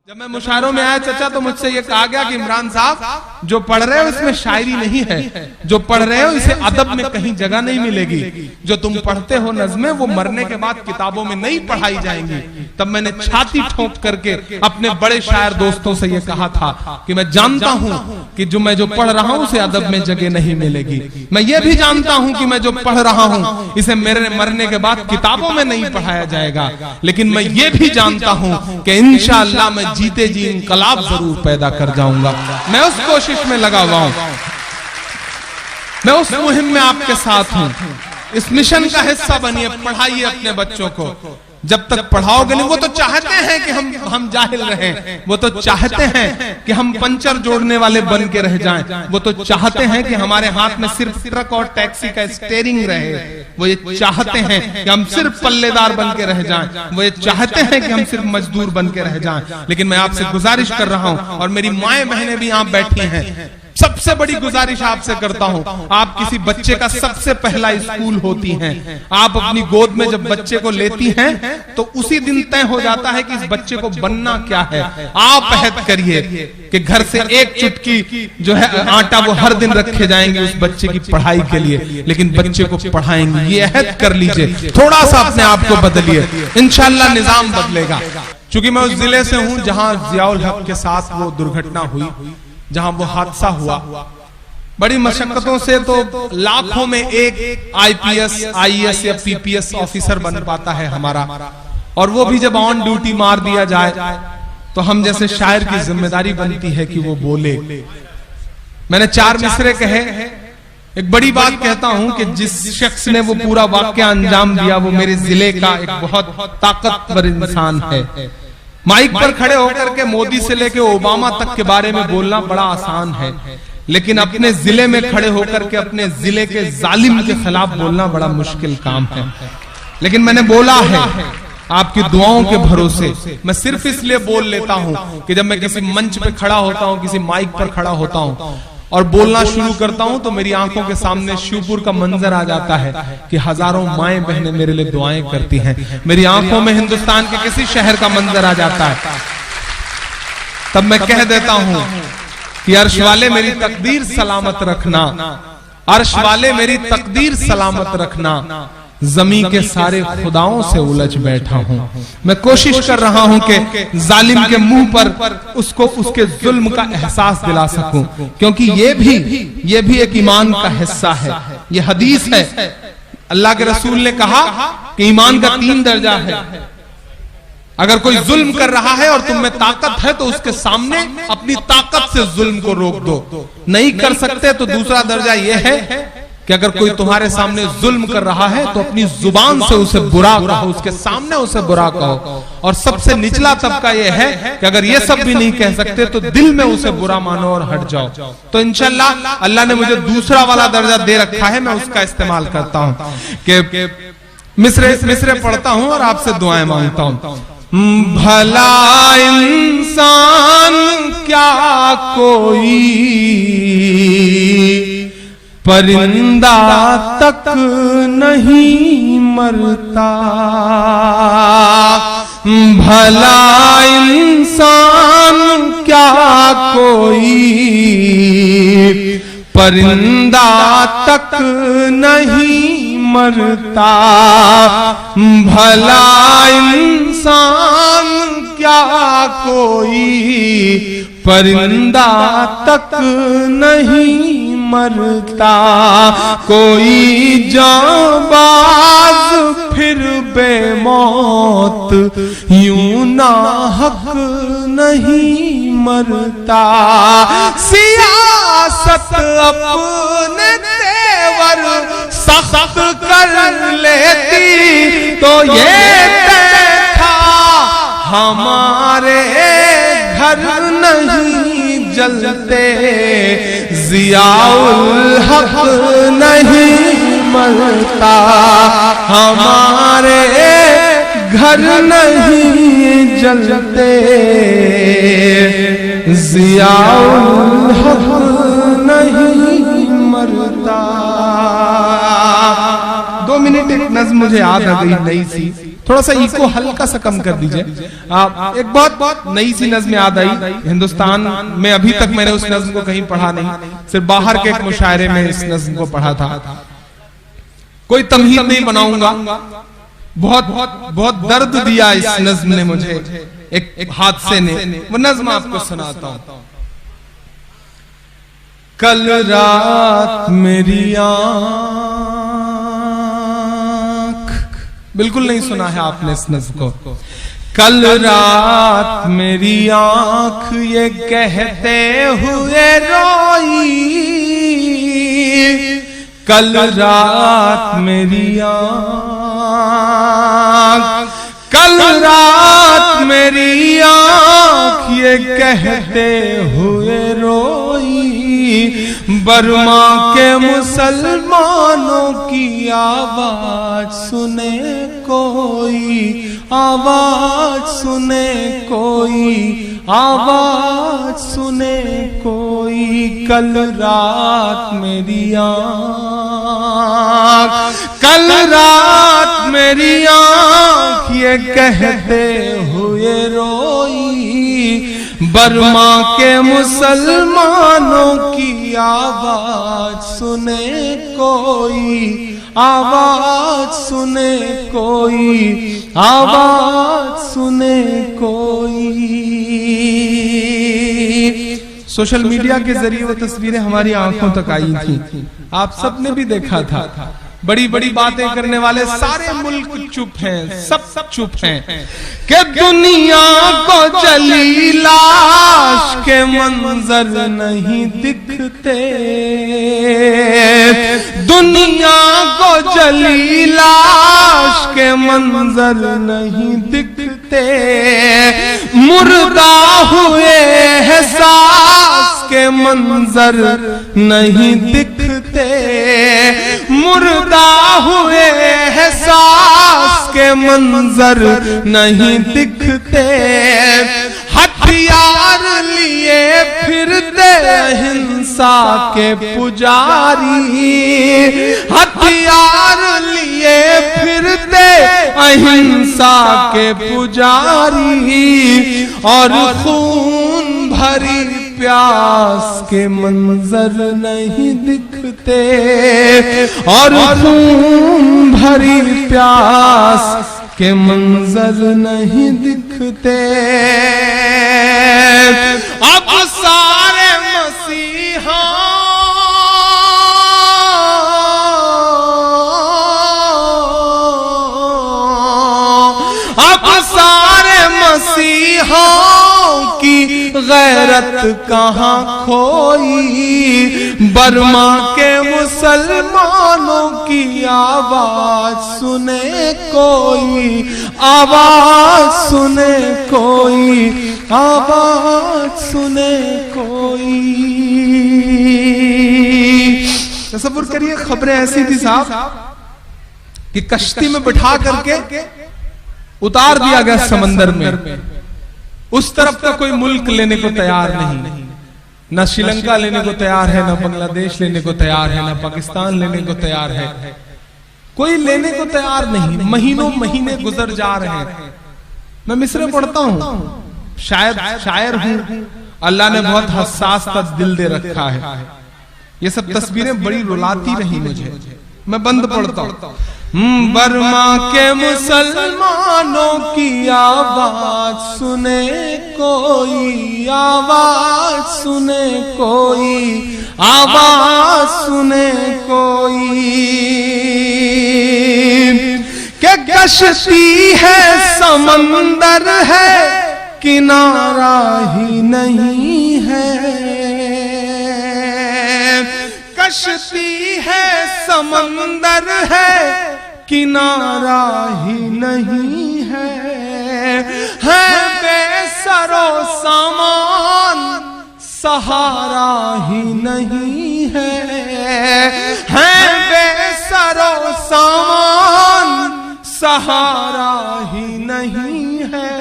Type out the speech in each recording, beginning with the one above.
जब मैं मुशायरों में आया चाचा तो मुझसे ये कहा गया कि इमरान साहब जो पढ़ रहे हो इसमें शायरी नहीं है, जो पढ़ रहे हो इसे अदब में कहीं जगह नहीं मिलेगी, जो तुम पढ़ते हो नज़्में वो मरने के बाद किताबों में नहीं पढ़ाई जाएंगी। तब मैंने छाती ठोक करके अपने बड़े शायर दोस्तों से ये कहा था कि मैं जानता हूं कि जो मैं पढ़ रहा हूं उसे अदब में जगह नहीं मिलेगी। मैं ये भी जानता हूं कि मैं जो पढ़ रहा हूं इसे मेरे मरने के बाद किताबों में नहीं पढ़ाया जाएगा, लेकिन मैं ये भी जानता हूं कि इंशाअल्लाह मैं जीते जी इंकलाब जरूर पैदा कर जाऊंगा। मैं उस कोशिश में लगा हुआ हूं, मैं उस मुहिम में आपके साथ हूं। इस मिशन का हिस्सा बनिए, पढ़ाइए अपने बच्चों को। जब तक पढ़ाओगे नहीं, वो तो चाहते हैं कि हम जाहिल रहें, वो तो चाहते हैं कि हम पंचर जोड़ने वाले बन के रह जाएं, वो तो चाहते हैं कि हमारे हाथ में सिर्फ ट्रक और टैक्सी का स्टीयरिंग रहे, वो ये चाहते हैं कि हम सिर्फ पल्लेदार बन के रह जाएं, वो ये चाहते हैं कि हम सिर्फ मजदूर बन के रह जाएं। लेकिन मैं आपसे गुजारिश कर रहा हूं, और मेरी माएं बहनें भी यहाँ बैठी हैं, सबसे बड़ी गुजारिश आपसे करता हूं, आप किसी बच्चे का सबसे पहला स्कूल होती हैं। आप अपनी गोद में जब बच्चे को लेती हैं तो उसी दिन तय हो जाता है कि इस बच्चे को बनना क्या है। आप अहद करिए कि घर से एक चुटकी जो है आटा वो हर दिन रखे जाएंगे उस बच्चे की पढ़ाई के लिए, लेकिन बच्चे को पढ़ाएंगे। ये अहद कर लीजिए, थोड़ा सा अपने आप को बदलिए, इंशाअल्लाह निजाम बदलेगा। क्योंकि मैं उस जिले से हूं जहां जियाउल हक के साथ वो दुर्घटना हुई, जहां वो हादसा हुआ। बड़ी मशक्कतों से तो लाखों में एक आईपीएस, आईएएस या पीपीएस ऑफिसर बन पाता है हमारा, और वो भी जब ऑन ड्यूटी मार दिया जाए तो हम जैसे शायर की जिम्मेदारी बनती है कि वो बोले। मैंने 4 मिसरे कहे। एक बड़ी बात कहता हूं कि जिस शख्स ने वो पूरा वाकया अंजाम दिया वो मेरे जिले का एक बहुत ताकतवर इंसान है। माइक पर खड़े होकर के मोदी से लेके ओबामा तक के बारे में बोलना बड़ा आसान है, लेकिन अपने जिले में खड़े होकर के अपने जिले के जालिम के खिलाफ बोलना बड़ा मुश्किल काम है। लेकिन मैंने बोला है आपकी दुआओं के भरोसे। मैं सिर्फ इसलिए बोल लेता हूं कि जब मैं किसी मंच पे खड़ा होता हूं, किसी माइक पर खड़ा होता हूं और बोलना शुरू करता हूं तो मेरी आंखों के सामने शिवपुर का मंजर आ जाता है कि हजारों माएं बहनें मेरे लिए दुआएं करती हैं। मेरी आंखों में हिंदुस्तान के किसी शहर का मंजर आ जाता है, तब मैं कह देता हूं कि अर्श वाले मेरी तकदीर सलामत रखना, अर्श वाले मेरी तकदीर सलामत रखना। जमी के सारे खुदाओं से उलझ बैठा हूं। मैं कोशिश कर रहा हूं कि जालिम के मुंह पर उसको उसके जुल्म का एहसास दिला सकूं, क्योंकि ये भी एक ईमान का हिस्सा है। ये हदीस है, अल्लाह के रसूल ने कहा कि ईमान का 3 दर्जा है। अगर कोई जुल्म कर रहा है और तुम में ताकत है तो उसके सामने अपनी ताकत से जुल्म को रोक दो। नहीं कर सकते तो दूसरा दर्जा यह है कि अगर कोई तुम्हारे सामने जुल्म कर रहा है तो अपनी जुबान से उसे बुरा कहो, उसके सामने उसे बुरा कहो। और सबसे निचला तबका यह है कि अगर ये सब भी नहीं कह सकते तो दिल में उसे बुरा मानो और हट जाओ। तो इंशाअल्लाह अल्लाह ने मुझे दूसरा वाला दर्जा दे रखा है, मैं उसका इस्तेमाल करता हूं कि मिसरे पढ़ता हूं और आपसे दुआएं मांगता हूं। भला इंसान क्या कोई परिंदा तक नहीं मरता, भला इंसान क्या कोई परिंदा तक नहीं मरता, भला इंसान क्या कोई परिंदा तक नहीं मरता, कोई जाबाज फिर बेमौत यूं नाहक नहीं मरता, सियासत अपने तेवर सख्त कर लेती तो ये तय था हमारे घर नहीं जलते, जियाउल हक नहीं मरता, हमारे घर नहीं जलते, जियाउल हक नहीं मरता। 2 मिनट एक नज़्म मुझे याद आ गई नई सी। थोड़ा सा इको हल्का सा कम कर दीजिए। एक बहुत नई सी नज्म याद आई, हिंदुस्तान में अभी तक मैंने उस नज्म को कहीं पढ़ा नहीं, सिर्फ बाहर के एक मुशायरे में इस नज्म को पढ़ा था। कोई तमहीद नहीं बनाऊंगा, बहुत बहुत दर्द दिया इस नज्म ने मुझे, एक हादसे ने। वो नज्म आपको सुनाता हूं। कल रात मेरी आंख, बिल्कुल नहीं सुना है आपने इस नज्म को। कल रात मेरी आंख ये कहते हुए रोई, कल रात मेरी आंख, कल रात मेरी आंख ये कहते हुए रोई, बर्मा के मुसलमानों की आवाज सुने कोई, आवाज सुने कोई, आवाज सुने कोई। कल रात मेरी आंख, कल रात मेरी आंख ये कहते हुए रोई, बर्मा के मुसलमानों की आवाज सुने कोई, आवाज सुने कोई, आवाज सुने कोई। सोशल मीडिया के जरिए वो तस्वीरें हमारी आंखों तक आई थी, आप सबने भी देखा था। बड़ी बड़ी बातें करने वाले सारे मुल्क चुप हैं, सब चुप हैं कि दुनिया को जली लाश के मंजर नहीं दिखते, दुनिया को जली लाश के मंजर नहीं दिखते, मुर्दा हुए हैं सांस के मंजर नहीं दिखते, मुर्दा हुए हैं सांस के मंजर नहीं दिखते, हथियार लिए फिरते हिंसा के पुजारी, हथियार लिए फिरते अहिंसा के पुजारी, और खून भरी प्यास के मंजर नहीं दिखते, और खून भरी प्यास के मंजर नहीं दिखते। अब सारे मसीहा अब सारे मसीहाओं की गैरत कहाँ खोई, बर्मा के मुसलमानों की आवाज सुने कोई, आवाज सुने कोई, आवाज सुने कोई। तसव्वुर करिए, खबरें ऐसी थी साहब कि कश्ती में बिठा करके उतार दिया गया समंदर में, उस तरफ का कोई मुल्क लेने को तैयार नहीं, न श्रीलंका लेने को तैयार है, न बांग्लादेश लेने को तैयार है, न पाकिस्तान लेने को तैयार है, कोई लेने को तैयार नहीं। महीनों महीने गुजर जा रहे हैं। मैं मिसरे पढ़ता हूं, शायद शायर हूं, अल्लाह ने बहुत हसास तक दिल दे रखा है। ये सब तस्वीरें बड़ी रुलाती रही मुझे। मैं बंद पढ़ता हूं। बर्मा के मुसलमानों की आवाज सुने कोई, आवाज सुने कोई, आवाज सुने कोई, क्या कश्ती है समंदर है किनारा ही नहीं है, कश्ती है समंदर है किनारा ही नहीं है बेसरो सामान सहारा ही नहीं है बेसरो सामान सहारा ही नहीं है।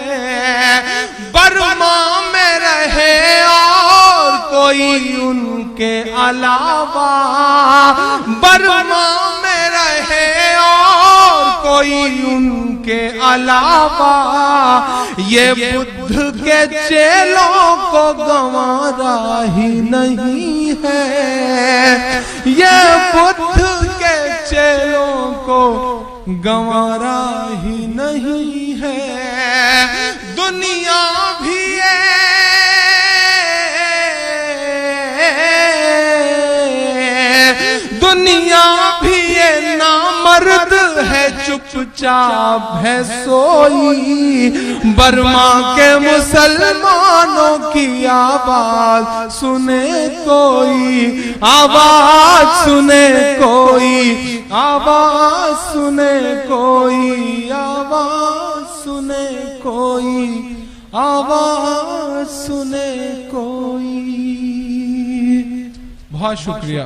बर्मा में रहे और कोई उनके अलावा, बर्मा में रहे और कोई उनके अलावा, ये बुद्ध के चेलों को गंवारा ही नहीं है, ये बुद्ध के चेलों को गंवारा ही नहीं है। दुनिया भी ये नामर्द है, चुपचाप है सोई। बर्मा के मुसलमानों की आवाज सुने कोई, आवाज सुने कोई, आवाज सुने कोई, आवाज सुने कोई, आवाज सुने कोई। बहुत शुक्रिया।